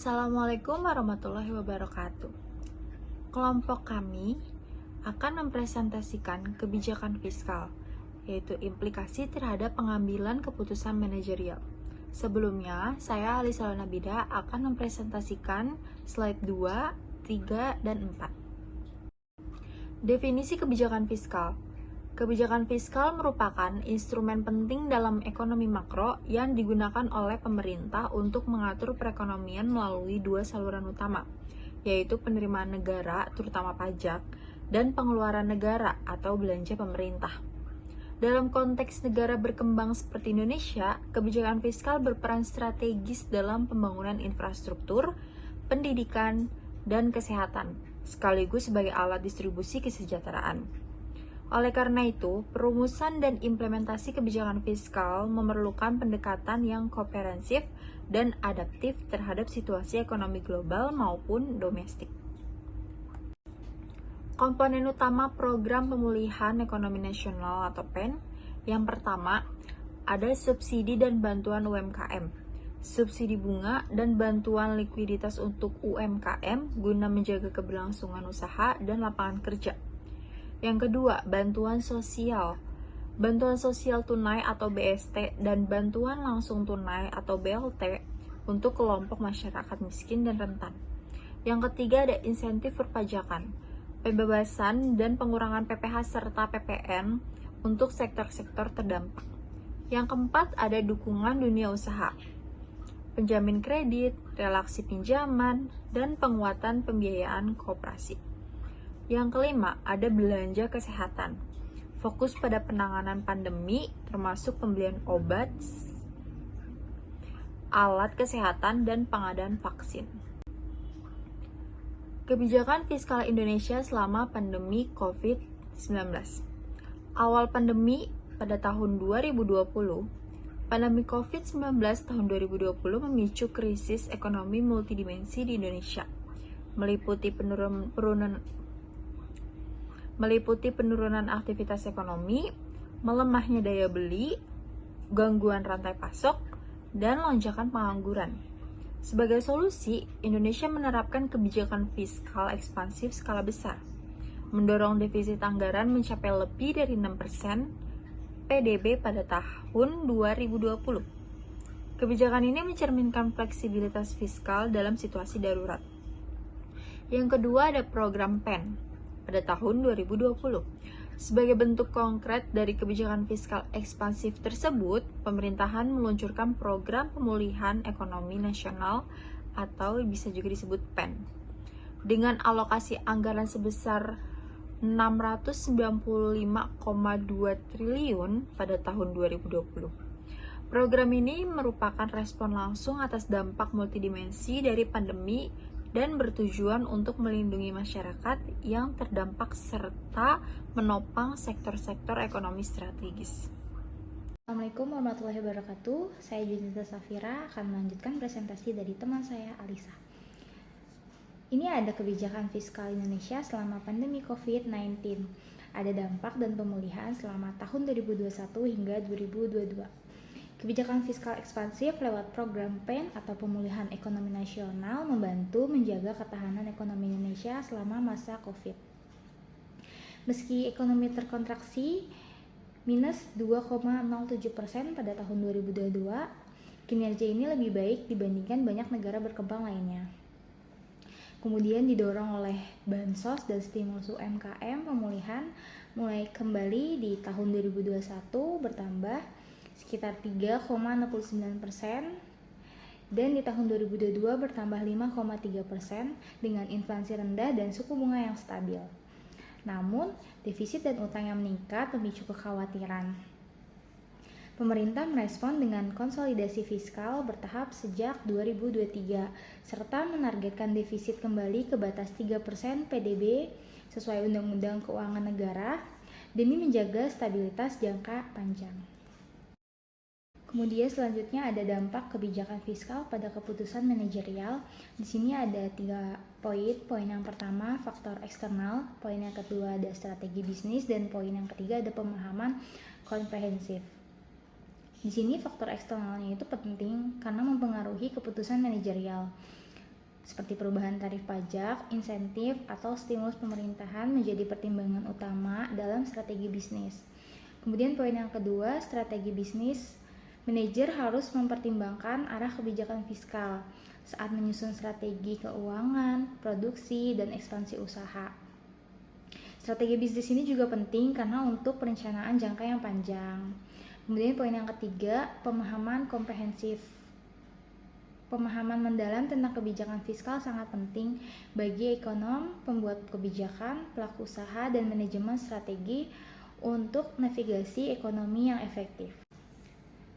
Assalamualaikum warahmatullahi wabarakatuh. Kelompok kami akan mempresentasikan kebijakan fiskal, yaitu implikasi terhadap pengambilan keputusan manajerial. Sebelumnya, saya Alisa Nabida akan mempresentasikan slide 2, 3, dan 4. Definisi kebijakan fiskal. Kebijakan fiskal merupakan instrumen penting dalam ekonomi makro yang digunakan oleh pemerintah untuk mengatur perekonomian melalui dua saluran utama, yaitu penerimaan negara, terutama pajak, dan pengeluaran negara atau belanja pemerintah. Dalam konteks negara berkembang seperti Indonesia, kebijakan fiskal berperan strategis dalam pembangunan infrastruktur, pendidikan, dan kesehatan, sekaligus sebagai alat distribusi kesejahteraan. Oleh karena itu, perumusan dan implementasi kebijakan fiskal memerlukan pendekatan yang komprehensif dan adaptif terhadap situasi ekonomi global maupun domestik. Komponen utama Program Pemulihan Ekonomi Nasional atau PEN, yang pertama ada subsidi dan bantuan UMKM, subsidi bunga dan bantuan likuiditas untuk UMKM guna menjaga keberlangsungan usaha dan lapangan kerja. Yang kedua, bantuan sosial. Bantuan sosial tunai atau BST dan bantuan langsung tunai atau BLT untuk kelompok masyarakat miskin dan rentan. Yang ketiga, ada insentif perpajakan, pembebasan dan pengurangan PPh serta PPN untuk sektor-sektor terdampak. Yang keempat, ada dukungan dunia usaha, penjamin kredit, relaksi pinjaman, dan penguatan pembiayaan koperasi. Yang kelima, ada belanja kesehatan. Fokus pada penanganan pandemi, termasuk pembelian obat, alat kesehatan, dan pengadaan vaksin. Kebijakan fiskal Indonesia selama pandemi COVID-19. Awal pandemi pada tahun 2020, pandemi COVID-19 tahun 2020 memicu krisis ekonomi multidimensi di Indonesia, meliputi penurunan aktivitas ekonomi, melemahnya daya beli, gangguan rantai pasok, dan lonjakan pengangguran. Sebagai solusi, Indonesia menerapkan kebijakan fiskal ekspansif skala besar, mendorong defisit anggaran mencapai lebih dari 6% PDB pada tahun 2020. Kebijakan ini mencerminkan fleksibilitas fiskal dalam situasi darurat. Yang kedua, ada program PEN pada tahun 2020. Sebagai bentuk konkret dari kebijakan fiskal ekspansif tersebut, pemerintahan meluncurkan Program Pemulihan Ekonomi Nasional atau bisa juga disebut PEN dengan alokasi anggaran sebesar 695,2 triliun pada tahun 2020. Program ini merupakan respon langsung atas dampak multidimensi dari pandemi dan bertujuan untuk melindungi masyarakat yang terdampak serta menopang sektor-sektor ekonomi strategis. Assalamualaikum warahmatullahi wabarakatuh. Saya Junita Safira akan melanjutkan presentasi dari teman saya Alisa. Ini ada kebijakan fiskal Indonesia selama pandemi COVID-19. Ada dampak dan pemulihan selama tahun 2021 hingga 2022. Kebijakan fiskal ekspansif lewat program PEN atau Pemulihan Ekonomi Nasional membantu menjaga ketahanan ekonomi Indonesia selama masa COVID. Meski ekonomi terkontraksi minus 2,07% pada tahun 2022, kinerja ini lebih baik dibandingkan banyak negara berkembang lainnya. Kemudian didorong oleh bansos dan stimulus UMKM, pemulihan mulai kembali di tahun 2021 bertambah sekitar 3,69% dan di tahun 2022 bertambah 5,3% dengan inflasi rendah dan suku bunga yang stabil. Namun, defisit dan utang yang meningkat memicu kekhawatiran. Pemerintah merespon dengan konsolidasi fiskal bertahap sejak 2023 serta menargetkan defisit kembali ke batas 3% PDB sesuai Undang-Undang Keuangan Negara demi menjaga stabilitas jangka panjang. Kemudian selanjutnya ada dampak kebijakan fiskal pada keputusan manajerial. Di sini ada 3 poin. Poin yang pertama faktor eksternal, poin yang kedua ada strategi bisnis, dan poin yang ketiga ada pemahaman komprehensif. Di sini faktor eksternalnya itu penting karena mempengaruhi keputusan manajerial. seperti perubahan tarif pajak, insentif, atau stimulus pemerintahan menjadi pertimbangan utama dalam strategi bisnis. Kemudian poin yang kedua, strategi bisnis. Manajer harus mempertimbangkan arah kebijakan fiskal saat menyusun strategi keuangan, produksi, dan ekspansi usaha. Strategi bisnis ini juga penting karena untuk perencanaan jangka yang panjang. Kemudian poin yang ketiga, pemahaman komprehensif. Pemahaman mendalam tentang kebijakan fiskal sangat penting bagi ekonom, pembuat kebijakan, pelaku usaha, dan manajemen strategi untuk navigasi ekonomi yang efektif.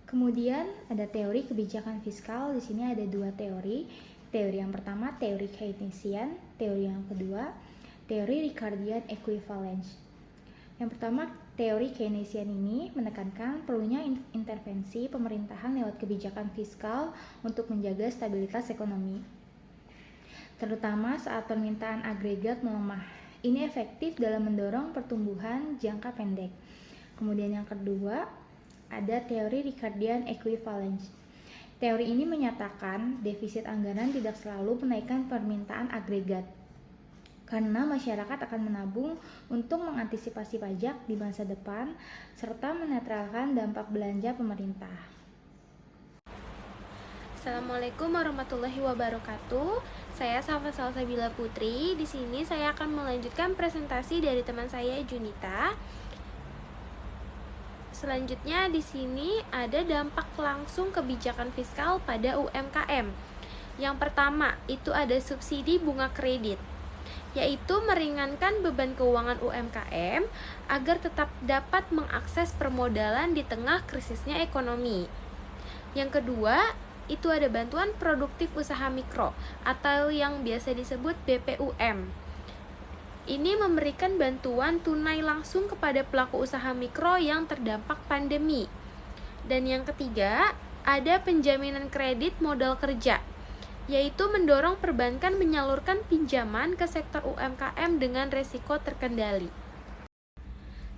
Kemudian ada teori kebijakan fiskal. Di sini ada dua teori. Teori yang pertama teori Keynesian, teori yang kedua teori Ricardian equivalence. Yang pertama, teori Keynesian ini menekankan perlunya intervensi pemerintahan lewat kebijakan fiskal untuk menjaga stabilitas ekonomi, terutama saat permintaan agregat melemah. Ini efektif dalam mendorong pertumbuhan jangka pendek. Kemudian yang kedua, ada teori Ricardian equivalence. Teori ini menyatakan defisit anggaran tidak selalu menaikkan permintaan agregat, karena masyarakat akan menabung untuk mengantisipasi pajak di masa depan serta menetralkan dampak belanja pemerintah. Assalamualaikum warahmatullahi wabarakatuh. Saya Safa Salsabila Putri. Di sini saya akan melanjutkan presentasi dari teman saya Junita. Selanjutnya di sini ada dampak langsung kebijakan fiskal pada UMKM. Yang pertama, itu ada subsidi bunga kredit, yaitu meringankan beban keuangan UMKM agar tetap dapat mengakses permodalan di tengah krisisnya ekonomi. Yang kedua, itu ada bantuan produktif usaha mikro atau yang biasa disebut BPUM. Ini memberikan bantuan tunai langsung kepada pelaku usaha mikro yang terdampak pandemi. Dan yang ketiga, ada penjaminan kredit modal kerja, yaitu mendorong perbankan menyalurkan pinjaman ke sektor UMKM dengan resiko terkendali.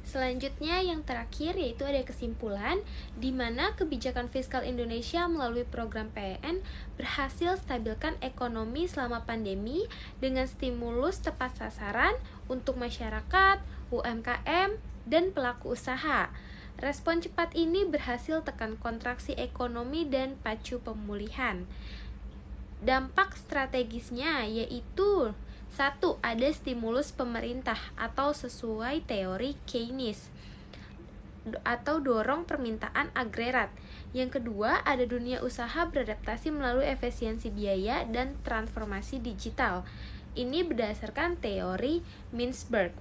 Selanjutnya yang terakhir yaitu ada kesimpulan di mana kebijakan fiskal Indonesia melalui program PEN berhasil stabilkan ekonomi selama pandemi dengan stimulus tepat sasaran untuk masyarakat, UMKM, dan pelaku usaha. Respon cepat ini berhasil tekan kontraksi ekonomi dan pacu pemulihan. Dampak strategisnya yaitu 1. Ada stimulus pemerintah atau sesuai teori Keynes atau dorong permintaan agregat. Yang kedua, ada dunia usaha beradaptasi melalui efisiensi biaya dan transformasi digital. Ini berdasarkan teori Mintzberg.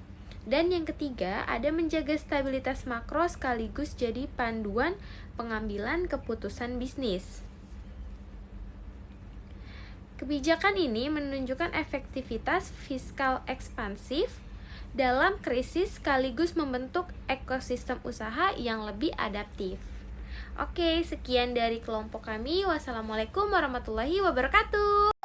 Dan yang ketiga, ada menjaga stabilitas makro sekaligus jadi panduan pengambilan keputusan bisnis. Kebijakan ini menunjukkan efektivitas fiskal ekspansif dalam krisis sekaligus membentuk ekosistem usaha yang lebih adaptif. Oke, sekian dari kelompok kami. Wassalamualaikum warahmatullahi wabarakatuh.